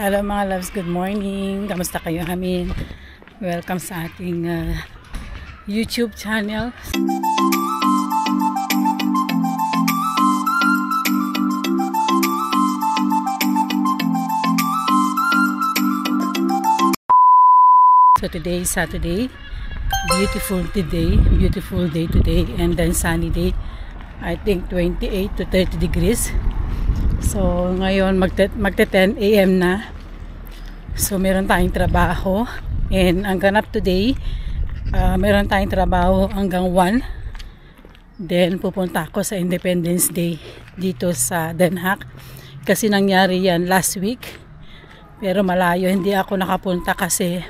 Hello mga loves, good morning. Kamusta kayo amin? Welcome sa ating YouTube channel. So today is Saturday. Beautiful day today, and then sunny day. I think 28 to 30 degrees. So ngayon magte 10 AM na. So meron tayong trabaho, and ang ganap today, meron tayong trabaho hanggang 1. Then pupunta ako sa Independence Day dito sa Den Haag. Kasi nangyari yan last week. Pero malayo, hindi ako nakapunta kasi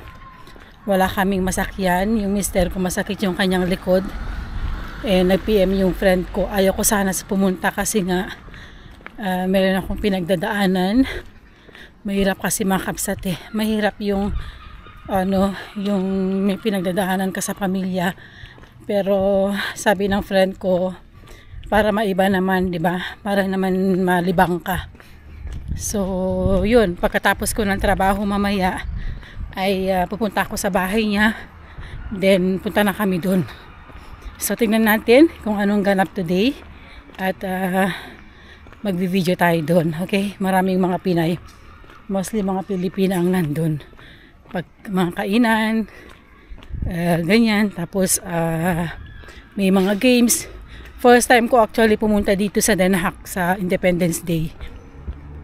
wala kaming masakyan. Yung mister ko masakit yung kanyang likod. Nag-PM yung friend ko, ayaw ko sana pumunta kasi nga meron akong pinagdadaanan. Mahirap kasi mga kapsat mahirap yung yung may pinagdadaanan ka sa pamilya. Pero sabi ng friend ko, para maiba naman, 'di ba? Para naman malibang ka. So yun, pagkatapos ko ng trabaho mamaya ay pupunta ako sa bahay niya. Then punta na kami dun. So tingnan natin kung anong ganap today. At magvi-video tayo doon, okay? Maraming mga Pinay, mostly mga Pilipina ang nandun. Pag mga kainan, ganyan. Tapos may mga games. First time ko actually pumunta dito sa Den Haag sa Independence Day.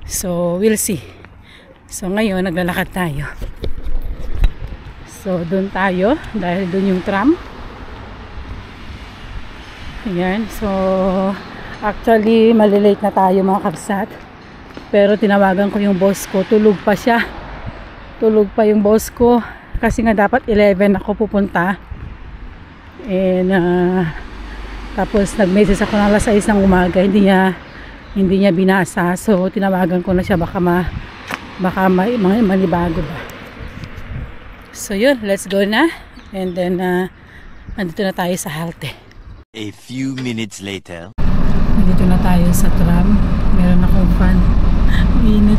So we'll see. So ngayon naglalakad tayo. So doon tayo dahil doon yung tram. Ayan, so actually malilate na tayo mga kapsat. Pero tinawagan ko yung boss ko, tulog pa siya. Tulog pa yung boss ko kasi nga dapat 11 ako pupunta. And tapos nag-message ako ng alas 6 ng umaga, hindi niya binasa. So tinawagan ko na siya, baka manibago ba. So yun, let's go na. And then nandito na tayo sa halte. A few minutes later. Nandito na tayo sa tram. Meron akong fan. Mainit.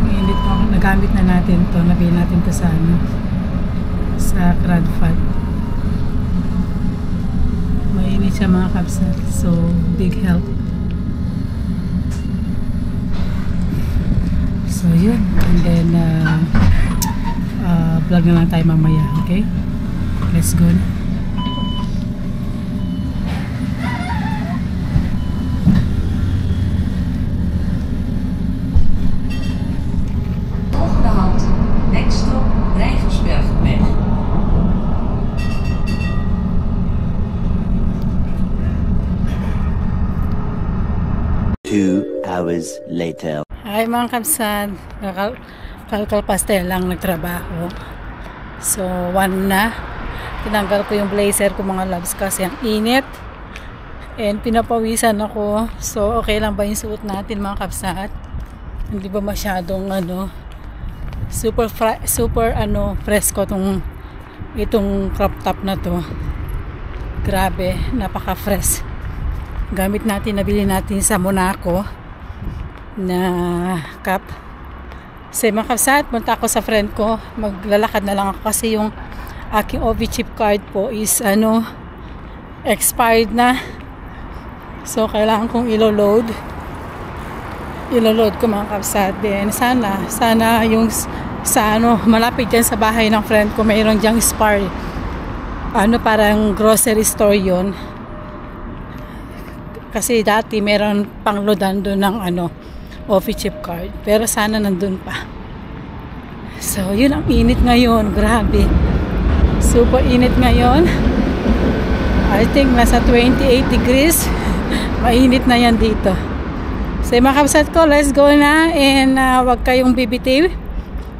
Mainit ako. Nagamit na natin to. Nabili natin to sa sa Cradfat. Mainit siya mga kapsat. So big help. So yun. And then vlog na lang tayo mamaya. Okay? Let's go na. Next stop, Rijgersbergweg. 2 hours later. Hi mga kapsad, kalkalpastel lang nagtrabaho. So 1 na. Tinanggal ko yung blazer ko mga loves kasi ang init. And pinapawisan ako. So okay lang ba yung suot natin mga kapsat? Hindi ba masyadong super fresco itong crop top na to. Grabe, napaka fresh. Gamit natin, nabili natin sa Monaco na cap. Kasi mga kapsat, punta ako sa friend ko, maglalakad na lang ako kasi yung aking OV-chip card po is expired na. So kailangan kong ilo-load ko mga kapsat. Then sana yung sa malapit dyan sa bahay ng friend ko, mayroon dyang Spar. Parang grocery store yun. Kasi dati meron pang loadan doon ng OV-chip card. Pero sana nandun pa. So yun, ang init ngayon. Grabe. Super init ngayon. I think nasa 28 degrees. Mainit na yan dito. So mga kapsat ko, let's go na. And wag kayong bibitiw.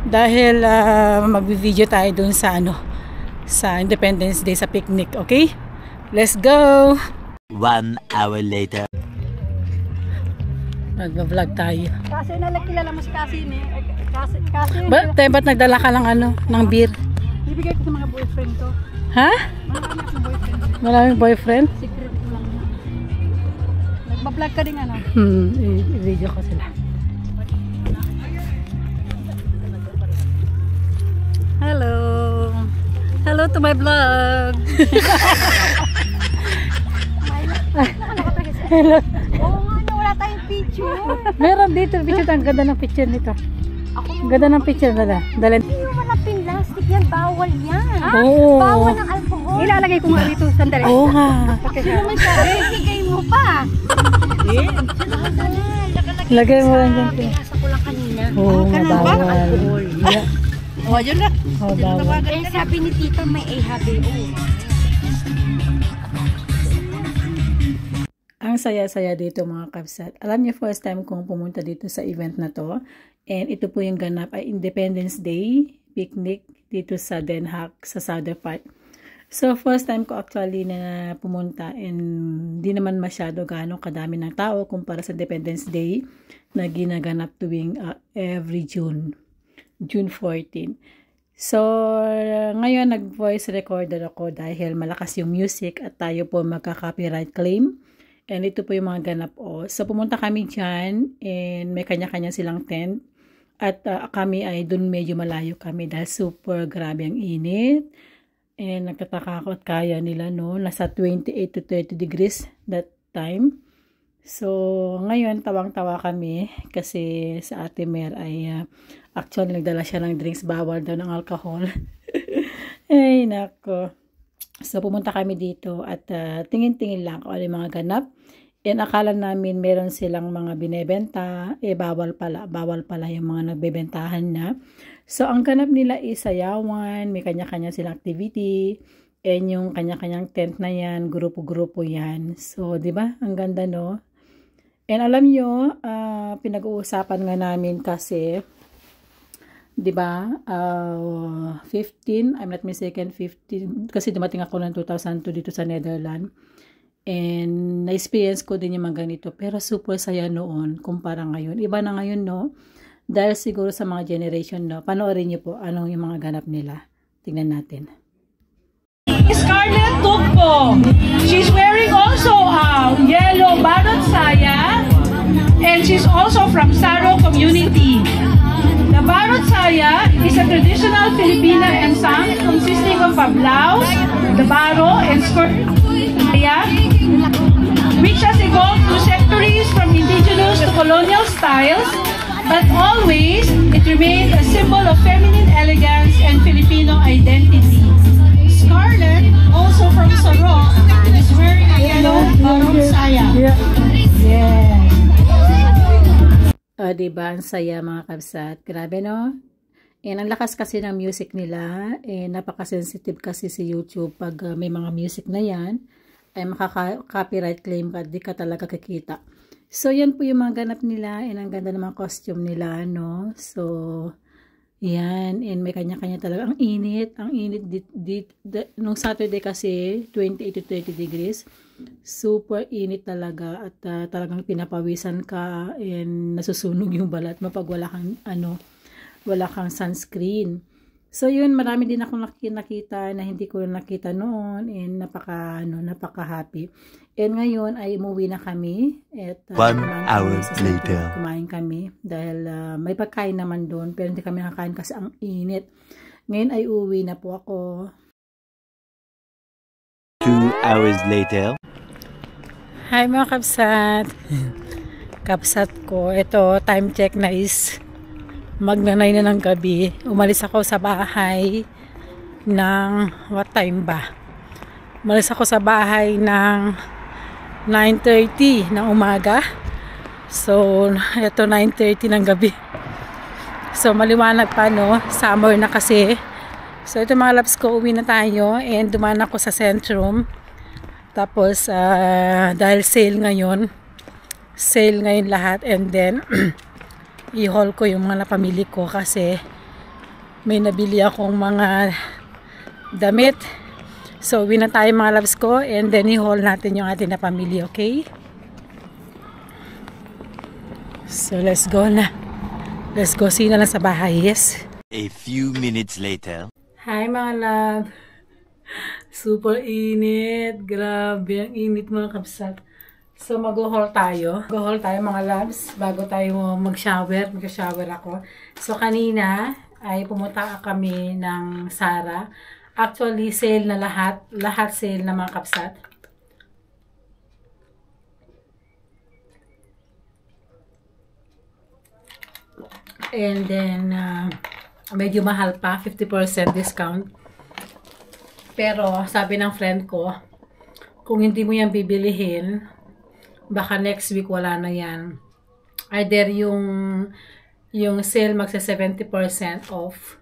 Dahil magbi-video tayo dun sa sa Independence Day sa picnic, okay? Let's go! 1 hour later. Magba-vlog tayo. Kasi nalakilala mo si Kasi Ba't nagdala ka ng ng beer? ibigay ko sa mga boyfriend ko. Ha? Marami akong boyfriend. Maraming boyfriend? Secret ko lang na. Nagba-vlog ka din I-video ko sila. to my vlog. Hello. Oo nga, wala tayong picture. Meron dito picture. Ang ganda ng picture nito. Ang ganda ng picture nila. Dala. Hindi mo malaping plastic yan. Bawal yan. Oo. Bawal ng alcohol. Ilalagay ko nga rito. Sandali. Oo nga. Hindi naman siya. Bigay mo pa. Lagay mo lang dyan. Nasa ko lang kanina. Oo, bawal. Yeah. Oh, yun na. Oo, bawal. Eh, sabi ni Tita may AHBO. Ang saya-saya dito mga kabsat. Alam niyo, first time kong pumunta dito sa event na to. And ito po yung ganap ay Independence Day picnic dito sa Den Haag, sa Southern Park. So, first time ko actually na pumunta and di naman masyado gaano kadami ng tao kumpara sa Independence Day na ginaganap tuwing every June 14. So, ngayon nag-voice recorder ako dahil malakas yung music at tayo po magka-copyright claim. And ito po yung mga ganap. So, pumunta kami dyan and may kanya-kanya silang tent. At kami ay dun medyo malayo kami dahil super grabe ang init. And nagtataka ako at kaya nila, no? Nasa 28 to 30 degrees that time. So, ngayon tawang-tawa kami kasi sa Ate Mer ay actually nagdala siya ng drinks, bawal daw ng alcohol. Ay, nako. So, pumunta kami dito at tingin-tingin lang kung ano yung mga ganap. And akala namin meron silang mga binebenta. Bawal pala yung mga nagbebentahan na. So, ang ganap nila is sayawan, may kanya-kanya silang activity. And yung kanya-kanyang tent na yan, grupo-grupo yan. So, di ba? Ang ganda, no? And alam nyo, pinag-uusapan nga namin kasi, di ba, 15, I'm not mistaken, 15, kasi dumating ako ng 2002 dito sa Netherlands. And na-experience ko din yung mga ganito, pero super saya noon kumpara ngayon. Iba na ngayon, no? Dahil siguro sa mga generation, no? Panoorin niyo po anong yung mga ganap nila. Tingnan natin. Scarlett Tugpo. She's wearing also a yellow balot saya, and she's also from Saro community. The balot saya is a traditional Filipina ensemble consisting of a blouse, the baro, and skirt, which has evolved through centuries from indigenous to colonial styles, but always it remained a symbol of feminine elegance and Filipino identity. Scarlett, also from Saro, is wearing a yellow barong saya. Yeah. Diba, ang saya mga kabsat. Grabe, no? And ang lakas kasi ng music nila. Napaka-sensitive kasi si YouTube pag may mga music na yan. Ay makaka-copyright claim ka, di ka talaga kikita. So, yan po yung mga ganap nila. And ang ganda ng mga costume nila, no? So, yan. And may kanya-kanya talaga. Ang init. Ang init. Nung Saturday kasi, 28 to 30 degrees. Super init talaga. At talagang pinapawisan ka. And nasusunog yung balat mo pag wala kang, wala kang sunscreen. So, yun. Marami din akong nakita na hindi ko nakita noon. And napaka-happy. And ngayon ay umuwi na kami. At 1 hour later. Kumain kami. Dahil may pagkain naman doon. Pero hindi kami nakakain kasi ang init. Ngayon ay uwi na po ako. 2 hours later. Hi mga kabsat. Kabsat ko. Ito, time check na is magnanay na ng gabi. Umalis ako sa bahay ng what time ba? Umalis ako sa bahay ng 9:30 ng umaga. So, ito 9:30 ng gabi. So, maliwanag pa, no? Summer na kasi. So, ito mga loves ko, uwi na tayo. And dumaan ako sa Centrum. Tapos, dahil sale ngayon lahat. And then, i-haul ko yung mga napamili ko kasi may nabili akong mga damit. So, uwi na tayo mga loves ko. And then, i-haul natin yung ating napamili, okay? So, let's go na. Let's go. See na lang sa bahay, yes? A few minutes later. Hi mga love. Super init. Grabe, ang init mga kabsat. So mag-haul tayo. Mag-haul tayo mga loves bago tayo mag-shower. Mag-shower ako. So kanina ay pumunta kami ng Sara. Actually, sale na lahat. Lahat sale na mga kapsat. And then, medyo mahal pa. 50% discount. Pero, sabi ng friend ko, kung hindi mo yan bibilihin, baka next week wala na yan. Either yung sale magsa 70% off.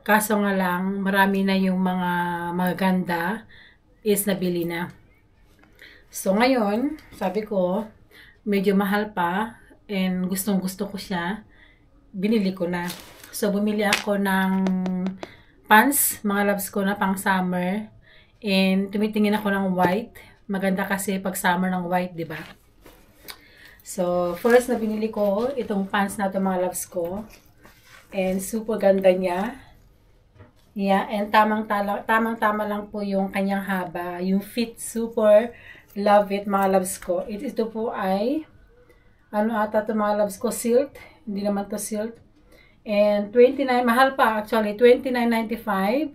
Kaso nga lang, marami na yung mga maganda is nabili na. So ngayon, sabi ko, medyo mahal pa and gustong gusto ko siya. Binili ko na. So bumili ako ng pants, mga loves ko na pang summer. And tumitingin ako ng white. Maganda kasi pag summer ng white, di ba? So first na binili ko itong pants na ito, mga loves ko. And super ganda niya. Yeah, and tamang-tama lang po yung kanyang haba. Yung fit, super love it, mga loves ko. Ito po ay, ano ata ito, mga loves ko, silk. Hindi naman to silk. And 29, mahal pa actually, 29.95.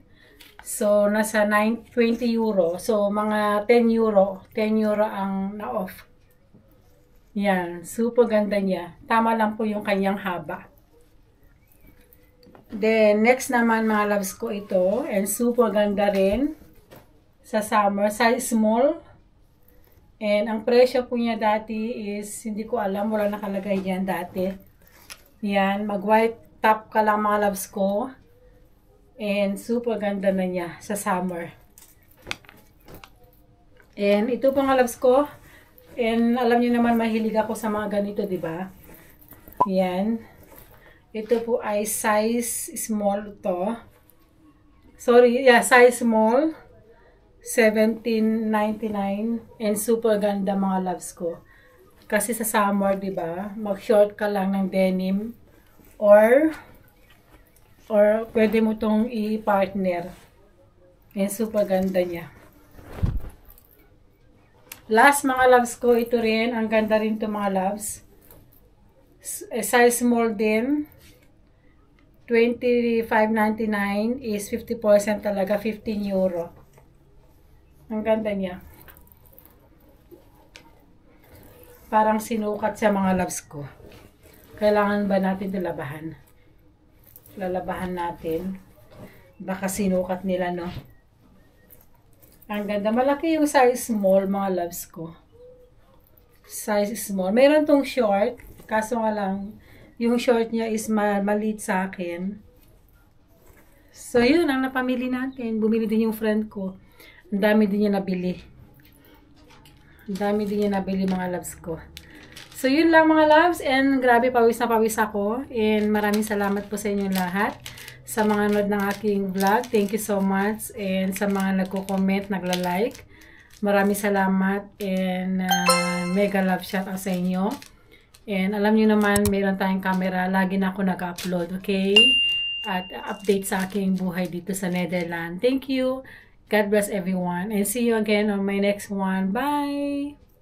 So, nasa 20 euro. So, mga 10 euro. 10 euro ang na-off. Yan, super ganda niya. Tama lang po yung kanyang haba. Then, next naman mga loves ko ito. And super ganda rin. Sa summer. Size small. And ang presyo po niya dati is, hindi ko alam. Wala nakalagay yan dati. Yan. Mag-white top ka lang mga loves ko. And super ganda na niya sa summer. And ito po mga loves ko. And alam niyo naman, mahilig ako sa mga ganito, di ba? Yan. Ito po ay size small to. Sorry, yeah, size small. 17.99 and super ganda mga loves ko. Kasi sa summer, 'di ba? Mag-short ka lang ng denim or pwede mo tong i-partner. And super ganda niya. Last mga loves ko, ito rin, ang ganda rin to mga loves. Size small din. 25.99 is 50% talaga, 15 euro. Ang ganda niya. Parang sinukat siya mga loves ko. Kailangan ba natin ito labahan? Lalabahan natin. Baka sinukat nila, no? Ang ganda. Malaki yung size small, mga loves ko. Size small. Meron tong short. Kaso nga lang, yung short niya is maliit sa akin. So, yun ang napamili natin. Bumili din yung friend ko. Ang dami din niya nabili. Ang dami din niya nabili, mga loves ko. So, yun lang mga loves. And grabe, pawis na pawis ako. And maraming salamat po sa inyong lahat. Sa mga nanood ng aking vlog. Thank you so much. And sa mga nagko-comment, nagla-like. Maraming salamat. And mega love shout out sa inyo. And alam niyo naman, mayroon tayong camera. Lagi na ako nag-upload, okay? At update sa aking buhay dito sa Netherlands. Thank you. God bless everyone. And see you again on my next one. Bye!